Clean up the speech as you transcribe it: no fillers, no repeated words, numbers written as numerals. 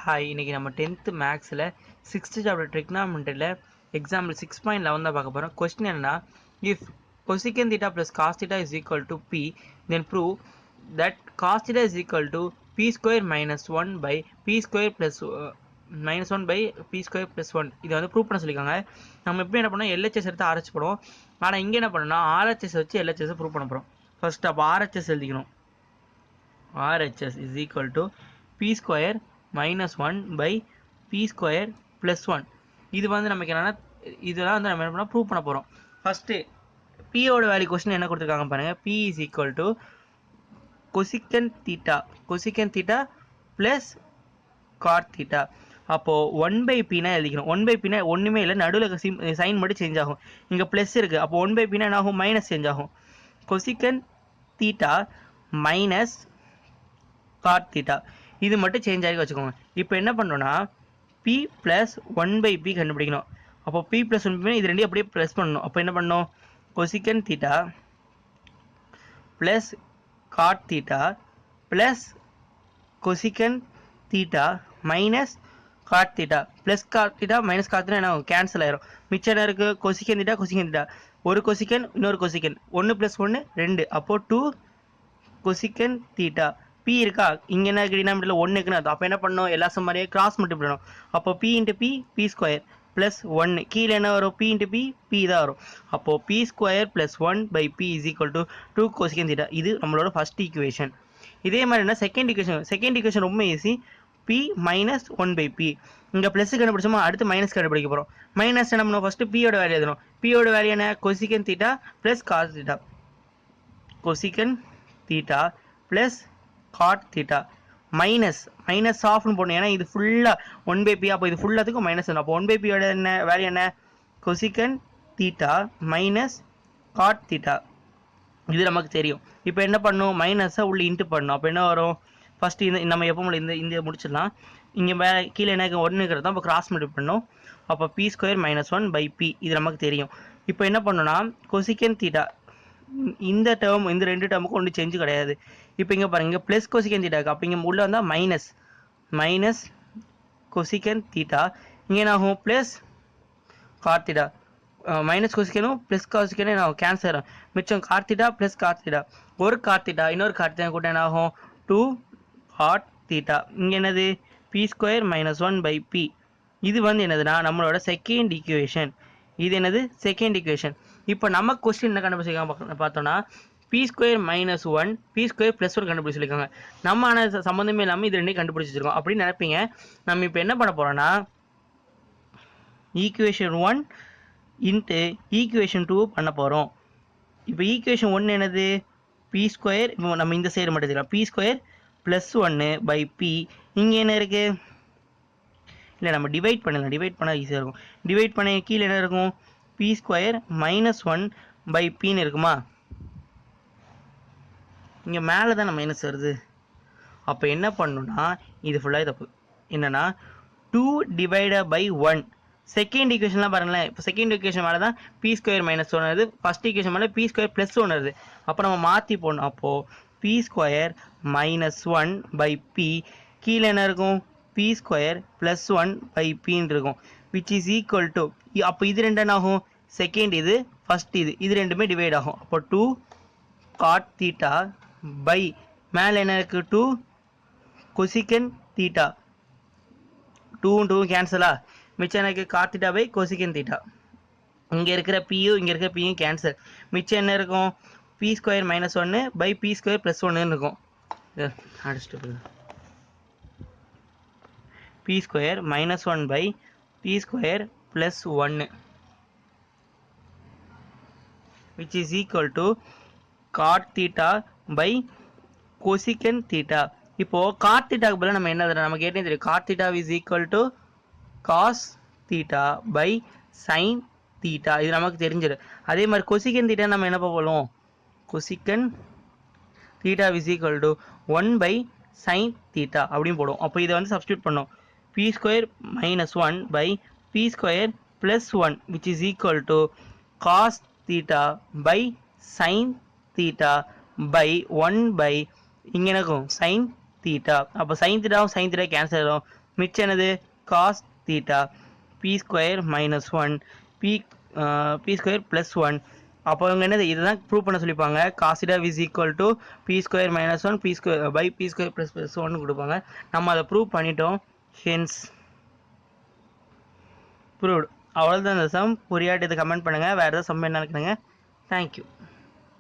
Hi, இன்னைக்கு நம்ம 10th மேக்ஸில் 6th சாப்டர் ட்ரிக்னாமெண்ட்ரியில் எக்ஸாம்பிள் 6.11 தான் பார்க்க போகிறோம். கொஸ்டின் என்னன்னா, if cosecant theta plus cos theta is equal to p, then prove that cos theta is equal to p square minus 1 by p square plus minus 1 by p square plus 1. இதை வந்து prove பண்ண சொல்லியிருக்காங்க. நம்ம எப்படி என்ன பண்ணோம், LHS எடுத்து RHS போடுவோம். ஆனால் இங்கே என்ன பண்ணணும்னா RHS வச்சு LHS ப்ரூவ் பண்ண போகிறோம். ஃபர்ஸ்ட் அப்போ RHS எழுதிக்கணும். RHS is equal to p square minus 1 by p square plus 1. இது வந்து நமக்கு என்னன்னா, இதெல்லாம் வந்து நம்ம என்ன பண்ண ப்ரூவ் பண்ண போகிறோம். ஃபஸ்ட்டு பியோட வேல்யூ கொஸ்டின் என்ன கொடுத்துருக்காங்க பாருங்க. p is equal to cosecant theta plus cot theta. அப்போது 1 by p னா எழுதிக்கணும். 1 by p னா ஒன்றுமே இல்லை, நடுவில் சைன் மட்டும் சேஞ்ச் ஆகும். இங்கே ப்ளஸ் இருக்குது, அப்போ 1 by p னா என்ன ஆகும், மைனஸ் சேஞ்ச் ஆகும். cosecant theta minus cot theta இது மட்டும் சேஞ்ச் ஆகி வச்சுக்கோங்க. இப்போ என்ன பண்ணோம்னா p plus 1 by p கண்டுபிடிக்கணும். அப்போ p plus 1 by இது ரெண்டையும் அப்படியே ப்ளஸ் பண்ணணும். அப்போ என்ன பண்ணணும், cosecant theta plus cot theta plus cosecant theta minus cot theta plus cot theta minus cot theta என்ன ஆகும், கேன்சல் ஆயிரும். மிச்சம் என்ன இருக்குது, cosecant theta ஒரு cosecant இன்னொரு cosecant 1 plus 1 2, அப்போ 2 cosecant theta. p இருக்கா, இங்கே என்ன டினாமினேட்டரில் 1 இருக்குன்னு அர்த்தம். அப்போ என்ன பண்ணணும், எல்லா சம் மாதிரியே கிராஸ் மல்டிப்ளை பண்ணணும். அப்போ p into p square plus 1, கீழே என்ன வரும், p இன்ட்டு p தான் வரும். அப்போது p square plus 1 by p is equal to 2 cosecant theta. இது நம்மளோட ஃபர்ஸ்ட் ஈக்குவேஷன். இதே மாதிரி என்ன செகண்ட் ஈக்குவேஷன் ரொம்ப easy. p minus 1 by p, இங்கே ப்ளஸ் கண்டுபிடிச்சோமா, அடுத்து மைனஸ் கண்டுபிடிக்க போகிறோம். மைனஸ் என்ன பண்ணணும், ஃபஸ்ட்டு p யோட வேல்யூ எழுதணும். p யோட வேல்யூ என்ன, cosecant theta plus cos theta. cosecant theta plus cot theta minus ஆஃப்னு போடணும். ஏன்னா இது ஃபுல்லாக 1 by p, அப்போ இது ஃபுல்லாத்துக்கும் மைனஸ். அப்போ 1 by p யோட என்ன வேல்யூ என்ன, cosecant theta minus cot theta. இது நமக்கு தெரியும். இப்போ என்ன பண்ணணும், மைனஸை உள்ள இன்ட்டு பண்ணணும். அப்போ என்ன வரும், ஃபஸ்ட்டு இந்த நம்ம எப்போ இந்த முடிச்சிடலாம். இங்கே கீழே என்ன 1 இருக்கிறது தான், அப்போ கிராஸ் மல்டிப்ளை பண்ணணும். அப்போ p square minus 1 by p, இது நமக்கு தெரியும். இப்போ என்ன பண்ணணும்னா cosecant theta இந்த டேர்ம், இந்த ரெண்டு டேர்முக்கும் ஒன்றும் சேஞ்சு கிடையாது. இப்போ இங்கே பாருங்க, ப்ளஸ் cosecant theta இருக்கு. அப்போ இங்கே உள்ள வந்தால் மைனஸ் cosecant theta. இங்கே என்ன ஆகும், plus cot theta. Minus cosecant plus cosecant என்ன ஆகும், கேன்சல் ஆகும். மிச்சம் cot theta plus cot theta. ஒரு cot theta இன்னொரு cot theta கூட என்ன ஆகும், 2 cot theta. இங்கே என்னது, p square minus 1 by p. இது வந்து என்னதுன்னா நம்மளோட செகண்ட் ஈக்குவேஷன். இது என்னது, செகண்ட் ஈக்குவேஷன். இப்போ நம்ம கொஸ்டின் என்ன கண்டுபிடிச்சிருக்காங்க பார்த்தோம்னா, p square minus 1 p square plus 1 கண்டுபிடிச்சிருக்காங்க. நம்ம ஆனால் சம்மந்தமே இல்லாமல் இது ரெண்டையும் கண்டுபிடிச்சிருக்கோம் அப்படின்னு நினைப்பீங்க. நம்ம இப்போ என்ன பண்ண போகிறோம்னா, ஈக்குவேஷன் 1 இன்ட்டு ஈக்குவேஷன் 2 பண்ண போகிறோம். இப்போ ஈக்குவேஷன் 1 என்னது, p ஸ்கொயர், இப்போ நம்ம இந்த சைடு மட்டும் தெரியும், p square plus 1 by p. இங்கே என்ன இருக்குது, இல்லை நம்ம டிவைட் பண்ணால் ஈஸியாக இருக்கும். டிவைட் பண்ண கீழே என்ன இருக்கும், p ஸ்கொயர் மைனஸ் 1 பை பின்னு இருக்குமா. இங்கே மேலே தான் மைனஸ் வருது. அப்போ என்ன பண்ணணும்னா, இது ஃபுல்லாக தப்பு. என்னென்னா 2 டிவைடட் பை 1. செகண்ட் ஈக்குவேஷன்லாம் பாருங்களேன். இப்போ செகண்ட் ஈக்குவேஷன் மேலே தான் p ஸ்கொயர் மைனஸ் 1 வருது, ஃபஸ்ட் ஈக்குவேஷன் மேலே p ஸ்கொயர் ப்ளஸ் 1 வருது. அப்போ நம்ம மாற்றி போடணும். அப்போது p square minus 1 by p, கீழே என்ன இருக்கும், p ஸ்கொயர் ப்ளஸ் 1 பை பின்னு இருக்கும், விச் இஸ் ஈக்குவல் டு, அப்போ இது ரெண்டு என்ன ஆகும், செகண்ட் இது ஃபஸ்ட் இது ரெண்டுமே டிவைட் ஆகும். அப்போ 2 cot theta பை மேலே என்ன இருக்குது, 2 cosecant theta. 2 கேன்சலா, மிச்சம் எனக்கு cot theta by cosecant theta. இங்கே இருக்கிற பியும் இங்கே இருக்கிற பியும் கேன்சல். மிச்சம் என்ன இருக்கும், p square minus 1 by p square plus 1 இருக்கும். அடிச்சுட்டு p square minus 1 by p square plus 1 which is equal to cot theta by cosecant theta. இப்போ cot theta க்கு பதிலா நம்ம என்ன நமக்கு ஏற்கனவே தெரியும், cot theta is equal to cos theta by sin theta. இது நமக்கு தெரிஞ்சிடும். அதே மாதிரி cosecant theta நம்ம என்ன போடுவோம், cosecant theta is equal to 1 by sin theta அப்படின்னு போடுவோம். அப்போ இதை வந்து சப்ஸ்டியூட் பண்ணோம். p square minus 1 by p square plus 1 which is equal to cos theta by sin theta by 1 by இங்கே எனக்கும் sin theta. அப்போ sin theta கேன்சல் ஆகும். மிச்சம் என்னது cos theta P square minus one P P square plus one. அப்போ இவங்க என்னது இதுதான் ப்ரூவ் பண்ண சொல்லிப்பாங்க. Cos theta is equal to P square minus one P square by P square plus ஒன்னு கொடுப்பாங்க. நம்ம அதை ப்ரூவ் பண்ணிட்டோம். Hence proved. அவ்வளோதான் இந்த சம். புரியாட்டி இதை கமெண்ட் பண்ணுங்கள். வேறு ஏதாவது சம் என்ன இருக்குதுங்க. தேங்க்யூ.